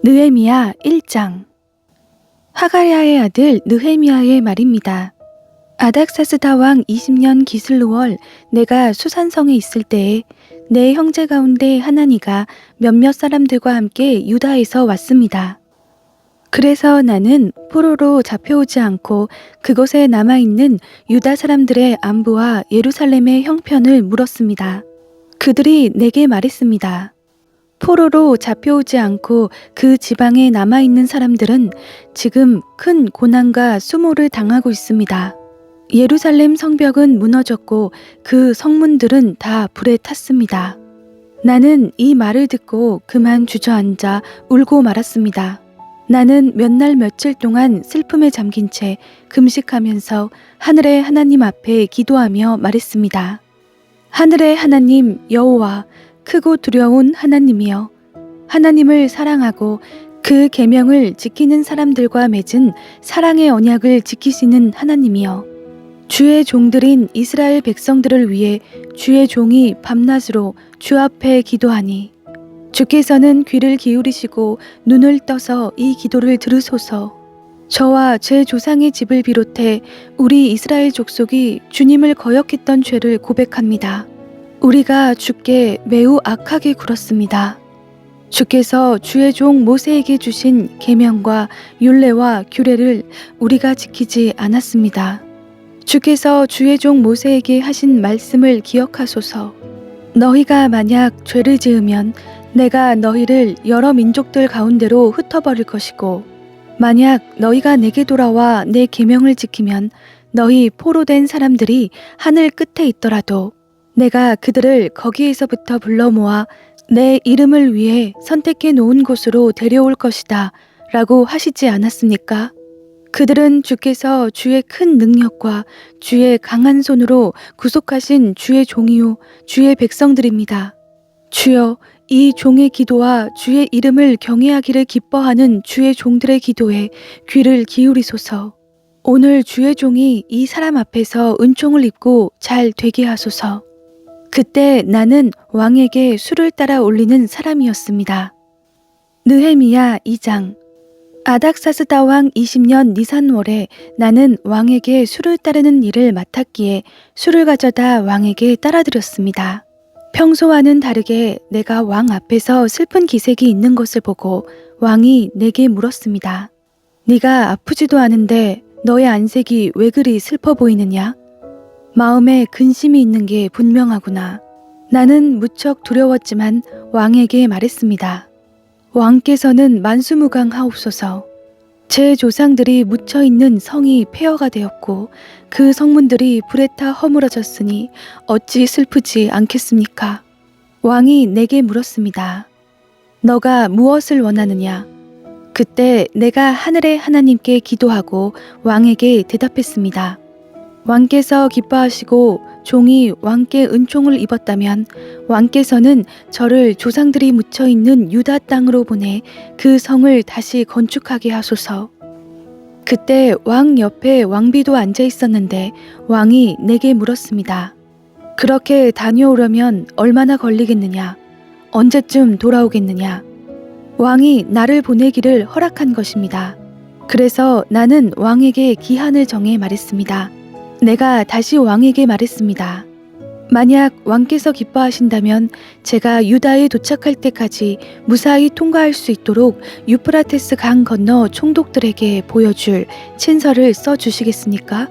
느헤미야 1장. 하가랴의 아들 느헤미야의 말입니다. 아닥사스다 왕 20년 기슬루월 내가 수산성에 있을 때에 내 형제 가운데 하나니가 몇몇 사람들과 함께 유다에서 왔습니다. 그래서 나는 포로로 잡혀오지 않고 그곳에 남아있는 유다 사람들의 안부와 예루살렘의 형편을 물었습니다. 그들이 내게 말했습니다. 포로로 잡혀오지 않고 그 지방에 남아있는 사람들은 지금 큰 고난과 수모를 당하고 있습니다. 예루살렘 성벽은 무너졌고 그 성문들은 다 불에 탔습니다. 나는 이 말을 듣고 그만 주저앉아 울고 말았습니다. 나는 몇 날 며칠 동안 슬픔에 잠긴 채 금식하면서 하늘의 하나님 앞에 기도하며 말했습니다. 하늘의 하나님 여호와, 크고 두려운 하나님이여, 하나님을 사랑하고 그 계명을 지키는 사람들과 맺은 사랑의 언약을 지키시는 하나님이여, 주의 종들인 이스라엘 백성들을 위해 주의 종이 밤낮으로 주 앞에 기도하니 주께서는 귀를 기울이시고 눈을 떠서 이 기도를 들으소서. 저와 제 조상의 집을 비롯해 우리 이스라엘 족속이 주님을 거역했던 죄를 고백합니다. 우리가 주께 매우 악하게 굴었습니다. 주께서 주의 종 모세에게 주신 계명과 율례와 규례를 우리가 지키지 않았습니다. 주께서 주의 종 모세에게 하신 말씀을 기억하소서. 너희가 만약 죄를 지으면 내가 너희를 여러 민족들 가운데로 흩어버릴 것이고, 만약 너희가 내게 돌아와 내 계명을 지키면 너희 포로된 사람들이 하늘 끝에 있더라도 내가 그들을 거기에서부터 불러 모아 내 이름을 위해 선택해 놓은 곳으로 데려올 것이다 라고 하시지 않았습니까? 그들은 주께서 주의 큰 능력과 주의 강한 손으로 구속하신 주의 종이요 주의 백성들입니다. 주여, 이 종의 기도와 주의 이름을 경외하기를 기뻐하는 주의 종들의 기도에 귀를 기울이소서. 오늘 주의 종이 이 사람 앞에서 은총을 입고 잘 되게 하소서. 그때 나는 왕에게 술을 따라 올리는 사람이었습니다. 느헤미야 2장. 아닥사스다 왕 20년 니산월에 나는 왕에게 술을 따르는 일을 맡았기에 술을 가져다 왕에게 따라드렸습니다. 평소와는 다르게 내가 왕 앞에서 슬픈 기색이 있는 것을 보고 왕이 내게 물었습니다. 네가 아프지도 않은데 너의 안색이 왜 그리 슬퍼 보이느냐? 마음에 근심이 있는 게 분명하구나. 나는 무척 두려웠지만 왕에게 말했습니다. 왕께서는 만수무강하옵소서. 제 조상들이 묻혀있는 성이 폐허가 되었고 그 성문들이 불에 타 허물어졌으니 어찌 슬프지 않겠습니까? 왕이 내게 물었습니다. 너가 무엇을 원하느냐? 그때 내가 하늘의 하나님께 기도하고 왕에게 대답했습니다. 왕께서 기뻐하시고 종이 왕께 은총을 입었다면 왕께서는 저를 조상들이 묻혀있는 유다 땅으로 보내 그 성을 다시 건축하게 하소서. 그때 왕 옆에 왕비도 앉아 있었는데 왕이 내게 물었습니다. 그렇게 다녀오려면 얼마나 걸리겠느냐? 언제쯤 돌아오겠느냐? 왕이 나를 보내기를 허락한 것입니다. 그래서 나는 왕에게 기한을 정해 말했습니다. 내가 다시 왕에게 말했습니다. 만약 왕께서 기뻐하신다면 제가 유다에 도착할 때까지 무사히 통과할 수 있도록 유프라테스 강 건너 총독들에게 보여줄 친서를 써주시겠습니까?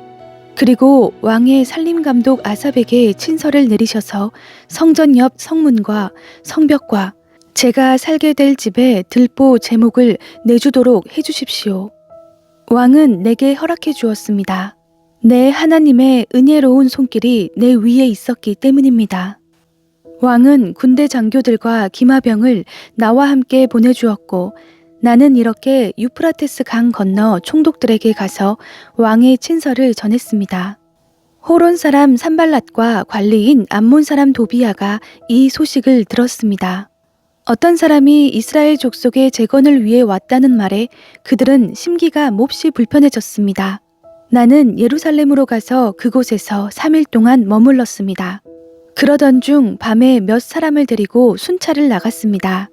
그리고 왕의 살림감독 아삽에게 친서를 내리셔서 성전 옆 성문과 성벽과 제가 살게 될 집에 들보 제목을 내주도록 해주십시오. 왕은 내게 허락해 주었습니다. 내 하나님의 은혜로운 손길이 내 위에 있었기 때문입니다. 왕은 군대 장교들과 기마병을 나와 함께 보내주었고 나는 이렇게 유프라테스 강 건너 총독들에게 가서 왕의 친서를 전했습니다. 호론 사람 산발랏과 관리인 암몬 사람 도비야가 이 소식을 들었습니다. 어떤 사람이 이스라엘 족속의 재건을 위해 왔다는 말에 그들은 심기가 몹시 불편해졌습니다. 나는 예루살렘으로 가서 그곳에서 3일 동안 머물렀습니다. 그러던 중 밤에 몇 사람을 데리고 순찰을 나갔습니다.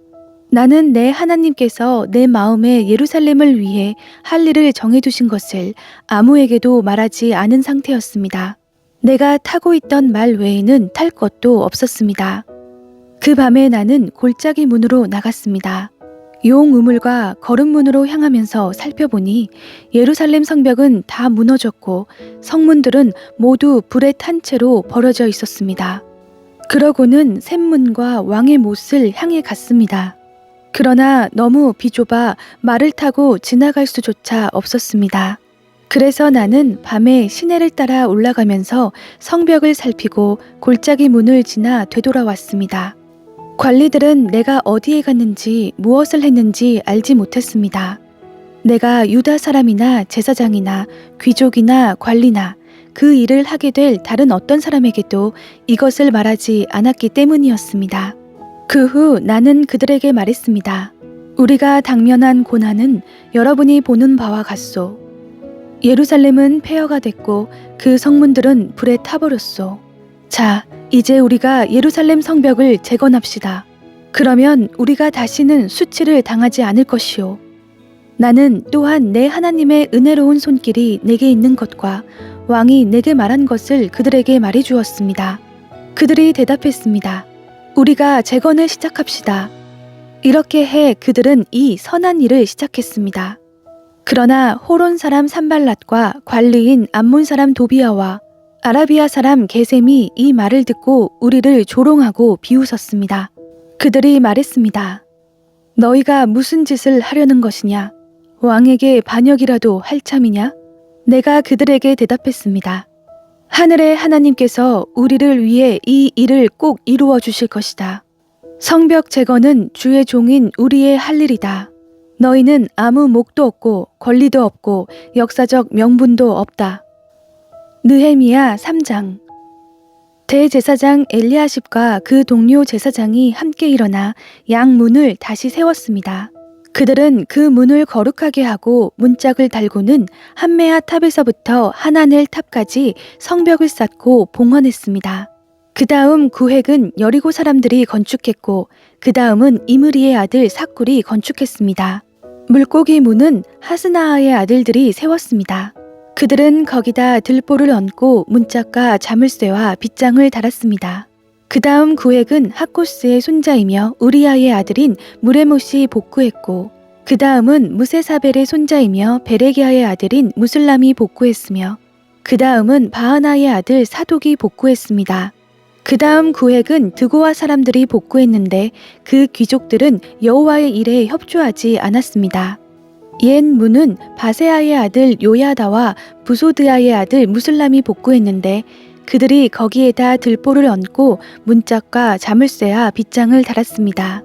나는 내 하나님께서 내 마음에 예루살렘을 위해 할 일을 정해두신 것을 아무에게도 말하지 않은 상태였습니다. 내가 타고 있던 말 외에는 탈 것도 없었습니다. 그 밤에 나는 골짜기 문으로 나갔습니다. 용 우물과 거름문으로 향하면서 살펴보니 예루살렘 성벽은 다 무너졌고 성문들은 모두 불에 탄 채로 버려져 있었습니다. 그러고는 샘문과 왕의 못을 향해 갔습니다. 그러나 너무 비좁아 말을 타고 지나갈 수조차 없었습니다. 그래서 나는 밤에 시내를 따라 올라가면서 성벽을 살피고 골짜기 문을 지나 되돌아왔습니다. 관리들은 내가 어디에 갔는지 무엇을 했는지 알지 못했습니다. 내가 유다 사람이나 제사장이나 귀족이나 관리나 그 일을 하게 될 다른 어떤 사람에게도 이것을 말하지 않았기 때문이었습니다. 그 후 나는 그들에게 말했습니다. 우리가 당면한 고난은 여러분이 보는 바와 같소. 예루살렘은 폐허가 됐고 그 성문들은 불에 타버렸소. 자, 이제 우리가 예루살렘 성벽을 재건합시다. 그러면 우리가 다시는 수치를 당하지 않을 것이요. 나는 또한 내 하나님의 은혜로운 손길이 내게 있는 것과 왕이 내게 말한 것을 그들에게 말해 주었습니다. 그들이 대답했습니다. 우리가 재건을 시작합시다. 이렇게 해 그들은 이 선한 일을 시작했습니다. 그러나 호론 사람 산발랏과 관리인 암몬 사람 도비아와 아라비아 사람 게셈이 이 말을 듣고 우리를 조롱하고 비웃었습니다. 그들이 말했습니다. 너희가 무슨 짓을 하려는 것이냐? 왕에게 반역이라도 할 참이냐? 내가 그들에게 대답했습니다. 하늘의 하나님께서 우리를 위해 이 일을 꼭 이루어 주실 것이다. 성벽 재건은 주의 종인 우리의 할 일이다. 너희는 아무 목도 없고 권리도 없고 역사적 명분도 없다. 느헤미야 3장. 대제사장 엘리야십과 그 동료 제사장이 함께 일어나 양문을 다시 세웠습니다. 그들은 그 문을 거룩하게 하고 문짝을 달고는 한메아 탑에서부터 하나넬 탑까지 성벽을 쌓고 봉헌했습니다. 그 다음 구획은 여리고 사람들이 건축했고 그 다음은 이므리의 아들 삭굴이 건축했습니다. 물고기 문은 하스나아의 아들들이 세웠습니다. 그들은 거기다 들보를 얹고 문짝과 자물쇠와 빗장을 달았습니다. 그 다음 구획은 하코스의 손자이며 우리아의 아들인 무레못이 복구했고 그 다음은 무세사벨의 손자이며 베레기아의 아들인 무슬람이 복구했으며 그 다음은 바하나의 아들 사독이 복구했습니다. 그 다음 구획은 드고아 사람들이 복구했는데 그 귀족들은 여호와의 일에 협조하지 않았습니다. 옛 문은 바세아의 아들 요야다와 부소드아의 아들 무슬람이 복구했는데 그들이 거기에다 들보를 얹고 문짝과 자물쇠와 빗장을 달았습니다.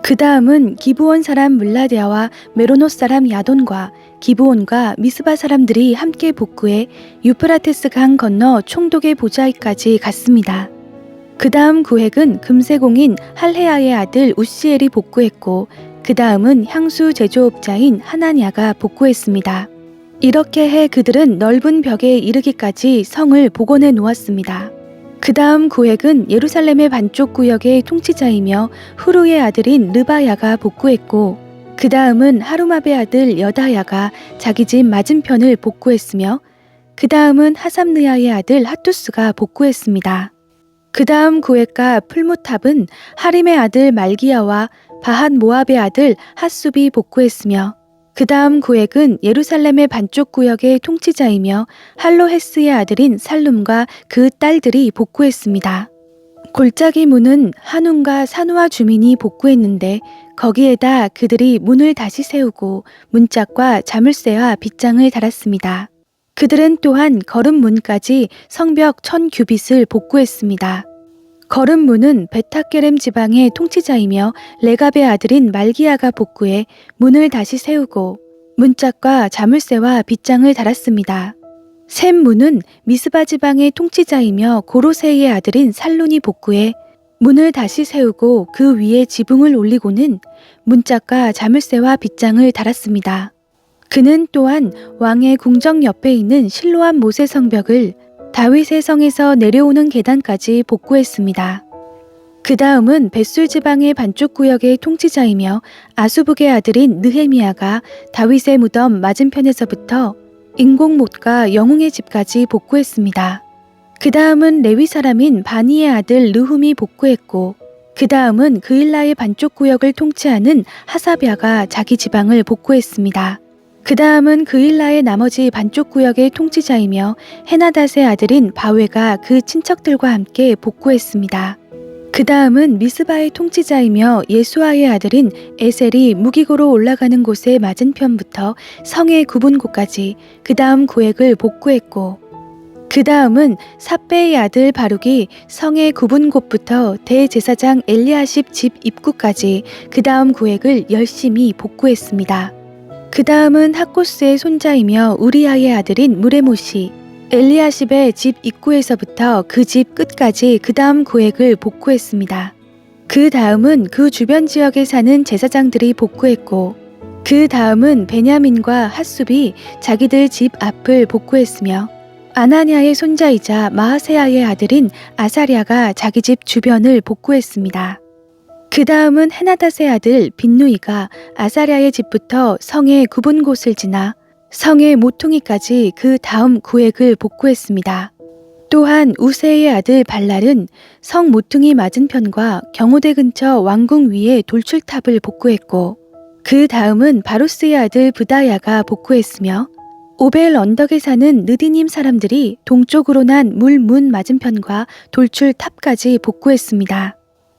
그 다음은 기브온 사람 물라데아와 메로노 사람 야돈과 기브온과 미스바 사람들이 함께 복구해 유프라테스 강 건너 총독의 보좌에까지 갔습니다. 그 다음 구획은 금세공인 할헤아의 아들 우시엘이 복구했고 그 다음은 향수 제조업자인 하나냐가 복구했습니다. 이렇게 해 그들은 넓은 벽에 이르기까지 성을 복원해 놓았습니다. 그 다음 구획은 예루살렘의 반쪽 구역의 통치자이며 후루의 아들인 르바야가 복구했고 그 다음은 하루마베 아들 여다야가 자기 집 맞은편을 복구했으며 그 다음은 하삼느야의 아들 하투스가 복구했습니다. 그 다음 구획과 풀무탑은 하림의 아들 말기야와 바핫 모압의 아들 핫숲이 복구했으며 그 다음 구획은 예루살렘의 반쪽 구역의 통치자이며 할로헤스의 아들인 살룸과 그 딸들이 복구했습니다. 골짜기 문은 한운과 산우아 주민이 복구했는데 거기에다 그들이 문을 다시 세우고 문짝과 자물쇠와 빗장을 달았습니다. 그들은 또한 거름문까지 성벽 1000규빗을 복구했습니다. 거름문은 베타게렘 지방의 통치자이며 레갑의 아들인 말기야가 복구해 문을 다시 세우고 문짝과 자물쇠와 빗장을 달았습니다. 샘문은 미스바 지방의 통치자이며 고로세의 아들인 살론이 복구해 문을 다시 세우고 그 위에 지붕을 올리고는 문짝과 자물쇠와 빗장을 달았습니다. 그는 또한 왕의 궁정 옆에 있는 실로암 모세 성벽을 다윗의 성에서 내려오는 계단까지 복구했습니다. 그 다음은 벳술 지방의 반쪽 구역의 통치자이며 아수북의 아들인 느헤미야가 다윗의 무덤 맞은편에서부터 인공못과 영웅의 집까지 복구했습니다. 그 다음은 레위 사람인 바니의 아들 르훔이 복구했고, 그 다음은 그일라의 반쪽 구역을 통치하는 하사랴가 자기 지방을 복구했습니다. 그 다음은 그일라의 나머지 반쪽 구역의 통치자이며 헤나닷의 아들인 바웨가 그 친척들과 함께 복구했습니다. 그 다음은 미스바의 통치자이며 예수아의 아들인 에셀이 무기고로 올라가는 곳의 맞은편부터 성의 굽은 곳까지 그 다음 구획을 복구했고, 그 다음은 삿배의 아들 바룩이 성의 굽은 곳부터 대제사장 엘리야십 집 입구까지 그 다음 구획을 열심히 복구했습니다. 그 다음은 학고스의 손자이며 우리아의 아들인 무레못이 엘리야십의 집 입구에서부터 그 집 끝까지 그 다음 구획을 복구했습니다. 그 다음은 그 주변 지역에 사는 제사장들이 복구했고, 그 다음은 베냐민과 핫숲이 자기들 집 앞을 복구했으며 아나냐의 손자이자 마하세야의 아들인 아사랴가 자기 집 주변을 복구했습니다. 그 다음은 헤나닷의 아들 빈누이가 아사랴의 집부터 성의 굽은 곳을 지나 성의 모퉁이까지 그 다음 구획을 복구했습니다. 또한 우세의 아들 발랄은 성 모퉁이 맞은편과 경호대 근처 왕궁 위에 돌출탑을 복구했고, 그 다음은 바로스의 아들 브다야가 복구했으며 오벨 언덕에 사는 느디님 사람들이 동쪽으로 난 물문 맞은편과 돌출탑까지 복구했습니다.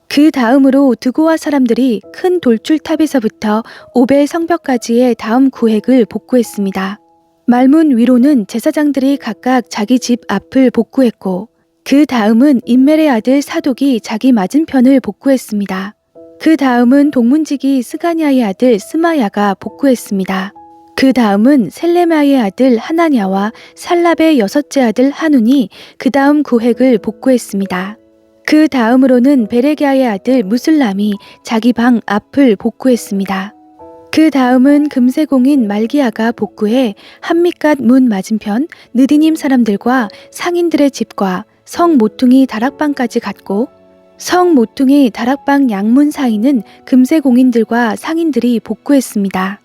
그 다음으로 드고아 사람들이 큰 돌출탑에서부터 오벨 성벽까지의 다음 구획을 복구했습니다. 말문 위로는 제사장들이 각각 자기 집 앞을 복구했고, 그 다음은 임멜의 아들 사독이 자기 맞은편을 복구했습니다. 그 다음은 동문지기 스가냐의 아들 스마야가 복구했습니다. 그 다음은 셀레마의 아들 하나냐와 살랍의 여섯째 아들 하눈이 그 다음 구획을 복구했습니다. 그 다음으로는 베레기야의 아들 무슬람이 자기 방 앞을 복구했습니다. 그 다음은 금세공인 말기야가 복구해 한미갓 문 맞은편 느디님 사람들과 상인들의 집과 성 모퉁이 다락방까지 갔고, 성 모퉁이 다락방 양문 사이는 금세공인들과 상인들이 복구했습니다.